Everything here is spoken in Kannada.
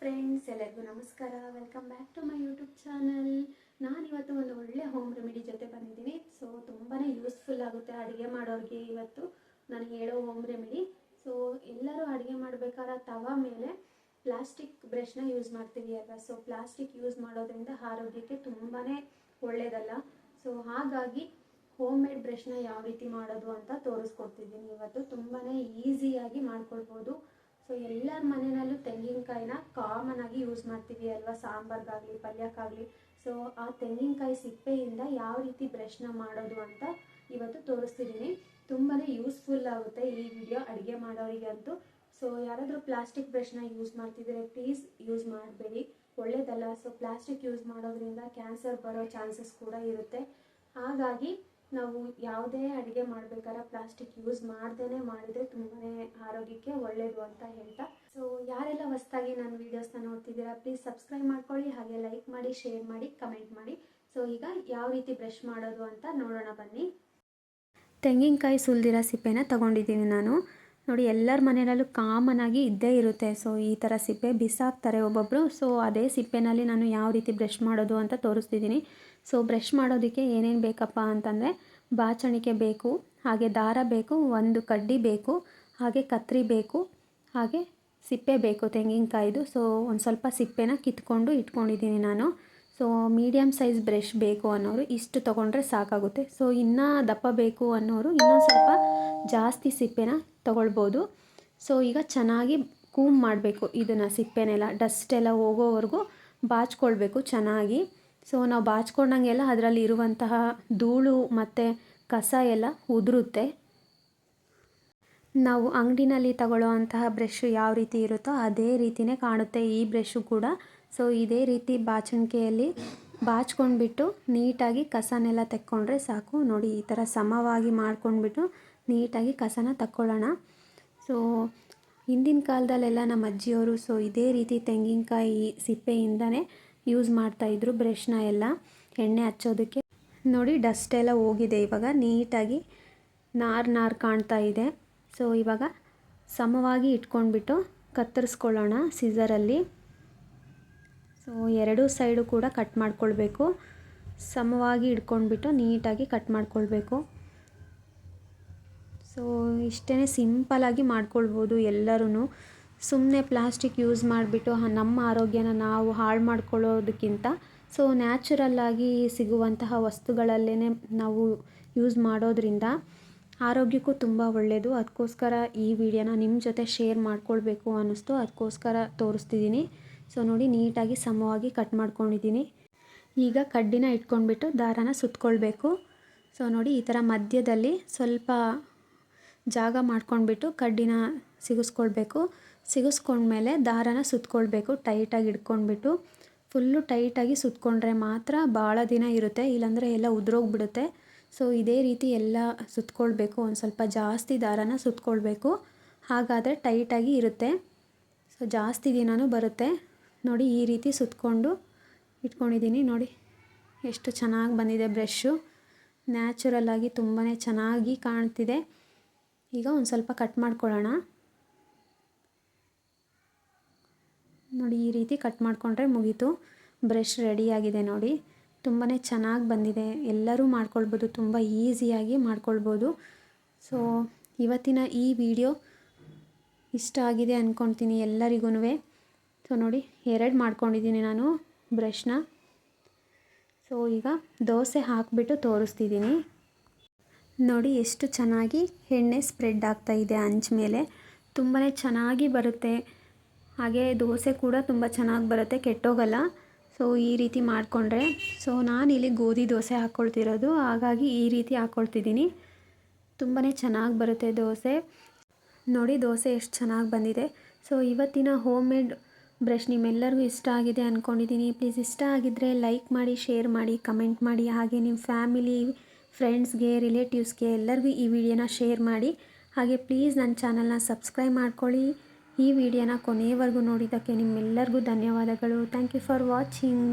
ಫ್ರೆಂಡ್ಸ್, ಎಲ್ಲರಿಗೂ ನಮಸ್ಕಾರ. Welcome back to my YouTube channel. ನಾನಿವತ್ತು ಒಂದು ಒಳ್ಳೆ ಹೋಮ್ ರೆಮಿಡಿ ಜೊತೆ ಬಂದಿದ್ದೀನಿ. ಸೊ ತುಂಬಾ ಯೂಸ್ಫುಲ್ ಆಗುತ್ತೆ ಅಡುಗೆ ಮಾಡೋರಿಗೆ. ಇವತ್ತು ನಾನು ಹೇಳೋ ಹೋಮ್ ರೆಮಿಡಿ. ಸೊ ಎಲ್ಲರೂ ಅಡುಗೆ ಮಾಡಬೇಕಾದ್ರೆ ತವ ಮೇಲೆ ಪ್ಲಾಸ್ಟಿಕ್ ಬ್ರಷ್ನ ಯೂಸ್ ಮಾಡ್ತೀವಿ ಅಲ್ವಾ. ಸೊ ಪ್ಲಾಸ್ಟಿಕ್ ಯೂಸ್ ಮಾಡೋದ್ರಿಂದ ಆರೋಗ್ಯಕ್ಕೆ ತುಂಬಾ ಒಳ್ಳೆಯದಲ್ಲ. ಸೊ ಹಾಗಾಗಿ ಹೋಮ್ ಮೇಡ್ ಬ್ರಷ್ನ ಯಾವ ರೀತಿ ಮಾಡೋದು ಅಂತ ತೋರಿಸ್ಕೊಡ್ತಿದ್ದೀನಿ ಇವತ್ತು. ತುಂಬಾ ಈಸಿಯಾಗಿ ಮಾಡ್ಕೊಳ್ಬೋದು. ಸೊ ಎಲ್ಲರ ಮನೆಯಲ್ಲೂ ತೆಂಗಿನಕಾಯಿನ ಕಾಮನ್ ಆಗಿ ಯೂಸ್ ಮಾಡ್ತೀವಿ ಅಲ್ವಾ, ಸಾಂಬಾರ್ಗಾಗಲಿ ಪಲ್ಯಕ್ಕಾಗಲಿ. ಸೊ ಆ ತೆಂಗಿನಕಾಯಿ ಸಿಪ್ಪೆಯಿಂದ ಯಾವ ರೀತಿ ಬ್ರಷ್ನ ಮಾಡೋದು ಅಂತ ಇವತ್ತು ತೋರಿಸ್ತಿದ್ದೀನಿ. ತುಂಬಾ ಯೂಸ್ಫುಲ್ ಆಗುತ್ತೆ ಈ ವಿಡಿಯೋ ಅಡುಗೆ ಮಾಡೋರಿಗಂತೂ. ಸೊ ಯಾರಾದರೂ ಪ್ಲಾಸ್ಟಿಕ್ ಬ್ರಷ್ನ ಯೂಸ್ ಮಾಡ್ತಿದ್ರೆ ಪ್ಲೀಸ್ ಯೂಸ್ ಮಾಡಬೇಡಿ, ಒಳ್ಳೆಯದಲ್ಲ. ಸೊ ಪ್ಲಾಸ್ಟಿಕ್ ಯೂಸ್ ಮಾಡೋದ್ರಿಂದ ಕ್ಯಾನ್ಸರ್ ಬರೋ ಚಾನ್ಸಸ್ ಕೂಡ ಇರುತ್ತೆ. ಹಾಗಾಗಿ ನಾವು ಯಾವುದೇ ಅಡುಗೆ ಮಾಡಬೇಕಾದ್ರೆ ಪ್ಲಾಸ್ಟಿಕ್ ಯೂಸ್ ಮಾಡ್ದೇ ಮಾಡಿದರೆ ತುಂಬಾ ಆರೋಗ್ಯಕ್ಕೆ ಒಳ್ಳೆಯದು ಅಂತ ಹೇಳ್ತಾ, ಸೊ ಯಾರೆಲ್ಲ ಹೊಸದಾಗಿ ನನ್ನ ವೀಡಿಯೋಸ್ನ ನೋಡ್ತಿದ್ದೀರಾ ಪ್ಲೀಸ್ ಸಬ್ಸ್ಕ್ರೈಬ್ ಮಾಡ್ಕೊಳ್ಳಿ, ಹಾಗೆ ಲೈಕ್ ಮಾಡಿ, ಶೇರ್ ಮಾಡಿ, ಕಮೆಂಟ್ ಮಾಡಿ. ಸೊ ಈಗ ಯಾವ ರೀತಿ ಬ್ರಷ್ ಮಾಡೋದು ಅಂತ ನೋಡೋಣ ಬನ್ನಿ. ತೆಂಗಿನಕಾಯಿ ಸುಲಿದಿರೋ ಸಿಪ್ಪೆನ ತೊಗೊಂಡಿದ್ದೀನಿ ನಾನು. ನೋಡಿ, ಎಲ್ಲರ ಮನೆಯಲ್ಲೂ ಕಾಮನ್ ಆಗಿ ಇದ್ದೇ ಇರುತ್ತೆ. ಸೊ ಈ ಥರ ಸಿಪ್ಪೆ ಬಿಸಾಕ್ತಾರೆ ಒಬ್ಬೊಬ್ಬರು. ಸೊ ಅದೇ ಸಿಪ್ಪೆನಲ್ಲಿ ನಾನು ಯಾವ ರೀತಿ ಬ್ರಷ್ ಮಾಡೋದು ಅಂತ ತೋರಿಸ್ತಿದ್ದೀನಿ. ಸೊ ಬ್ರಷ್ ಮಾಡೋದಕ್ಕೆ ಏನೇನು ಬೇಕಪ್ಪ ಅಂತಂದರೆ, ಬಾಚಣಿಕೆ ಬೇಕು, ಹಾಗೆ ದಾರ ಬೇಕು, ಒಂದು ಕಡ್ಡಿ ಬೇಕು, ಹಾಗೆ ಕತ್ರಿ ಬೇಕು, ಹಾಗೆ ಸಿಪ್ಪೆ ಬೇಕು ತೆಂಗಿನಕಾಯಿದು. ಸೊ ಒಂದು ಸ್ವಲ್ಪ ಸಿಪ್ಪೆನ ಕಿತ್ಕೊಂಡು ಇಟ್ಕೊಂಡಿದ್ದೀನಿ ನಾನು. ಸೊ ಮೀಡಿಯಮ್ ಸೈಜ್ ಬ್ರಷ್ ಬೇಕು ಅನ್ನೋರು ಇಷ್ಟು ತೊಗೊಂಡ್ರೆ ಸಾಕಾಗುತ್ತೆ. ಸೊ ಇನ್ನೂ ದಪ್ಪ ಬೇಕು ಅನ್ನೋರು ಇನ್ನೊಂದು ಸ್ವಲ್ಪ ಜಾಸ್ತಿ ಸಿಪ್ಪೆನ ತೊಗೊಳ್ಬೋದು. ಸೊ ಈಗ ಚೆನ್ನಾಗಿ ಕೂಮ್ ಮಾಡಬೇಕು ಇದನ್ನು, ಸಿಪ್ಪೆನೆಲ್ಲ ಡಸ್ಟ್ ಎಲ್ಲ ಹೋಗೋವರೆಗೂ ಬಾಚ್ಕೊಳ್ಬೇಕು ಚೆನ್ನಾಗಿ. ಸೊ ನಾವು ಬಾಚ್ಕೊಂಡಂಗೆಲ್ಲ ಅದರಲ್ಲಿ ಇರುವಂತಹ ಧೂಳು ಮತ್ತು ಕಸ ಎಲ್ಲ ಉದುರುತ್ತೆ. ನಾವು ಅಂಗಡಿನಲ್ಲಿ ತಗೊಳ್ಳೋ ಅಂತಹ ಬ್ರಷ್ ಯಾವ ರೀತಿ ಇರುತ್ತೋ ಅದೇ ರೀತಿಯೇ ಕಾಣುತ್ತೆ ಈ ಬ್ರಷು ಕೂಡ. ಸೊ ಇದೇ ರೀತಿ ಬಾಚಣಿಕೆಯಲ್ಲಿ ಬಾಚ್ಕೊಂಡ್ಬಿಟ್ಟು ನೀಟಾಗಿ ಕಸನೆಲ್ಲ ತೆಕ್ಕೊಂಡ್ರೆ ಸಾಕು. ನೋಡಿ, ಈ ಥರ ಸಮವಾಗಿ ಮಾಡ್ಕೊಂಡ್ಬಿಟ್ಟು ನೀಟಾಗಿ ಕಸನ ತಕ್ಕೊಳ್ಳೋಣ. ಸೊ ಹಿಂದಿನ ಕಾಲದಲ್ಲೆಲ್ಲ ನಮ್ಮ ಅಜ್ಜಿಯವರು ಸೊ ಇದೇ ರೀತಿ ತೆಂಗಿನಕಾಯಿ ಸಿಪ್ಪೆಯಿಂದನೇ ಯೂಸ್ ಮಾಡ್ತಾಯಿದ್ರು ಬ್ರಷ್ನ ಎಲ್ಲ ಎಣ್ಣೆ ಹಚ್ಚೋದಕ್ಕೆ. ನೋಡಿ, ಡಸ್ಟ್ ಎಲ್ಲ ಹೋಗಿದೆ, ಇವಾಗ ನೀಟಾಗಿ ನಾರು ಕಾಣ್ತಾ ಇದೆ. ಸೊ ಇವಾಗ ಸಮವಾಗಿ ಇಟ್ಕೊಂಡ್ಬಿಟ್ಟು ಕತ್ತರಿಸ್ಕೊಳ್ಳೋಣ ಸಿಸರಲ್ಲಿ. ಸೊ ಎರಡೂ ಸೈಡು ಕೂಡ ಕಟ್ ಮಾಡ್ಕೊಳ್ಬೇಕು. ಸಮವಾಗಿ ಇಟ್ಕೊಂಡ್ಬಿಟ್ಟು ನೀಟಾಗಿ ಕಟ್ ಮಾಡ್ಕೊಳ್ಬೇಕು. ಸೊ ಇಷ್ಟೇ ಸಿಂಪಲಾಗಿ ಮಾಡ್ಕೊಳ್ಬೋದು ಎಲ್ಲರೂ. ಸುಮ್ಮನೆ ಪ್ಲಾಸ್ಟಿಕ್ ಯೂಸ್ ಮಾಡಿಬಿಟ್ಟು ನಮ್ಮ ಆರೋಗ್ಯನ ನಾವು ಹಾಳು ಮಾಡ್ಕೊಳ್ಳೋದಕ್ಕಿಂತ ಸೊ ನ್ಯಾಚುರಲ್ಲಾಗಿ ಸಿಗುವಂತಹ ವಸ್ತುಗಳಲ್ಲೇ ನಾವು ಯೂಸ್ ಮಾಡೋದ್ರಿಂದ ಆರೋಗ್ಯಕ್ಕೂ ತುಂಬ ಒಳ್ಳೆಯದು. ಅದಕ್ಕೋಸ್ಕರ ಈ ವಿಡಿಯೋನ ನಿಮ್ಮ ಜೊತೆ ಶೇರ್ ಮಾಡ್ಕೊಳ್ಬೇಕು ಅನ್ನಿಸ್ತು, ಅದಕ್ಕೋಸ್ಕರ ತೋರಿಸ್ತಿದ್ದೀನಿ. ಸೊ ನೋಡಿ, ನೀಟಾಗಿ ಸಮವಾಗಿ ಕಟ್ ಮಾಡ್ಕೊಂಡಿದ್ದೀನಿ. ಈಗ ಕಡ್ಡಿನ ಇಟ್ಕೊಂಡ್ಬಿಟ್ಟು ದಾರಾನ ಸುತ್ಕೊಳ್ಬೇಕು. ಸೊ ನೋಡಿ, ಈ ಥರ ಮಧ್ಯದಲ್ಲಿ ಸ್ವಲ್ಪ ಜಾಗ ಮಾಡ್ಕೊಂಡ್ಬಿಟ್ಟು ಕಡ್ಡಿನ ಸಿಗಿಸ್ಕೊಳ್ಬೇಕು. ಸಿಗಿಸ್ಕೊಂಡ್ಮೇಲೆ ದಾರಾನ ಸುತ್ಕೊಳ್ಬೇಕು ಟೈಟಾಗಿ ಇಟ್ಕೊಂಡ್ಬಿಟ್ಟು. ಫುಲ್ಲು ಟೈಟಾಗಿ ಸುತ್ಕೊಂಡ್ರೆ ಮಾತ್ರ ಭಾಳ ದಿನ ಇರುತ್ತೆ, ಇಲ್ಲಾಂದರೆ ಎಲ್ಲ ಉದುರೋಗ್ಬಿಡುತ್ತೆ. ಸೊ ಇದೇ ರೀತಿ ಎಲ್ಲ ಸುತ್ಕೊಳ್ಬೇಕು. ಒಂದು ಸ್ವಲ್ಪ ಜಾಸ್ತಿ ದಾರಾನ ಸುತ್ಕೊಳ್ಬೇಕು, ಹಾಗಾದರೆ ಟೈಟಾಗಿ ಇರುತ್ತೆ. ಸೊ ಜಾಸ್ತಿ ದಿನವೂ ಬರುತ್ತೆ. ನೋಡಿ, ಈ ರೀತಿ ಸುತ್ಕೊಂಡು ಇಟ್ಕೊಂಡಿದ್ದೀನಿ. ನೋಡಿ ಎಷ್ಟು ಚೆನ್ನಾಗಿ ಬಂದಿದೆ ಬ್ರಷ್ಷು, ನ್ಯಾಚುರಲ್ಲಾಗಿ ತುಂಬಾ ಚೆನ್ನಾಗಿ ಕಾಣ್ತಿದೆ. ಈಗ ಒಂದು ಸ್ವಲ್ಪ ಕಟ್ ಮಾಡ್ಕೊಳ್ಳೋಣ. ನೋಡಿ, ಈ ರೀತಿ ಕಟ್ ಮಾಡಿಕೊಂಡ್ರೆ ಮುಗೀತು, ಬ್ರಷ್ ರೆಡಿಯಾಗಿದೆ. ನೋಡಿ, ತುಂಬಾ ಚೆನ್ನಾಗಿ ಬಂದಿದೆ. ಎಲ್ಲರೂ ಮಾಡ್ಕೊಳ್ಬೋದು, ತುಂಬ ಈಸಿಯಾಗಿ ಮಾಡ್ಕೊಳ್ಬೋದು. ಸೊ ಇವತ್ತಿನ ಈ ವಿಡಿಯೋ ಇಷ್ಟ ಆಗಿದೆ ಅಂದ್ಕೊಳ್ತೀನಿ ಎಲ್ಲರಿಗೂ. ಸೊ ನೋಡಿ, 2 ಮಾಡ್ಕೊಂಡಿದ್ದೀನಿ ನಾನು ಬ್ರಷ್ನ. ಸೊ ಈಗ ದೋಸೆ ಹಾಕಿಬಿಟ್ಟು ತೋರಿಸ್ತಿದ್ದೀನಿ. ನೋಡಿ ಎಷ್ಟು ಚೆನ್ನಾಗಿ ಎಣ್ಣೆ ಸ್ಪ್ರೆಡ್ ಆಗ್ತಾಯಿದೆ ಅಂಚು ಮೇಲೆ, ತುಂಬಾ ಚೆನ್ನಾಗಿ ಬರುತ್ತೆ. ಹಾಗೆ ದೋಸೆ ಕೂಡ ತುಂಬ ಚೆನ್ನಾಗಿ ಬರುತ್ತೆ, ಕೆಟ್ಟೋಗಲ್ಲ. ಸೊ ಈ ರೀತಿ ಮಾಡಿಕೊಂಡ್ರೆ, ಸೊ ನಾನಿಲ್ಲಿ ಗೋಧಿ ದೋಸೆ ಹಾಕ್ಕೊಳ್ತಿರೋದು, ಹಾಗಾಗಿ ಈ ರೀತಿ ಹಾಕ್ಕೊಳ್ತಿದ್ದೀನಿ. ತುಂಬಾ ಚೆನ್ನಾಗಿ ಬರುತ್ತೆ ದೋಸೆ. ನೋಡಿ ದೋಸೆ ಎಷ್ಟು ಚೆನ್ನಾಗಿ ಬಂದಿದೆ. ಸೊ ಇವತ್ತಿನ ಹೋಮ್ ಮೇಡ್ ಬ್ರಷ್ ನಿಮ್ಮೆಲ್ಲರಿಗೂ ಇಷ್ಟ ಆಗಿದೆ ಅಂದ್ಕೊಂಡಿದ್ದೀನಿ. ಪ್ಲೀಸ್ ಇಷ್ಟ ಆಗಿದ್ದರೆ ಲೈಕ್ ಮಾಡಿ, ಶೇರ್ ಮಾಡಿ, ಕಮೆಂಟ್ ಮಾಡಿ, ಹಾಗೆ ನಿಮ್ಮ ಫ್ಯಾಮಿಲಿ, ಫ್ರೆಂಡ್ಸ್ಗೆ, ರಿಲೇಟಿವ್ಸ್ಗೆ ಎಲ್ಲರಿಗೂ ಈ ವಿಡಿಯೋನ ಶೇರ್ ಮಾಡಿ. ಹಾಗೆ ಪ್ಲೀಸ್ ನನ್ನ ಚಾನಲ್ನ ಸಬ್ಸ್ಕ್ರೈಬ್ ಮಾಡ್ಕೊಳ್ಳಿ. ಈ ವಿಡಿಯೋನ ಕೊನೆಯವರೆಗೂ ನೋಡಿದ್ದಕ್ಕೆ ನಿಮ್ಮೆಲ್ಲರಿಗೂ ಧನ್ಯವಾದಗಳು. Thank you for watching.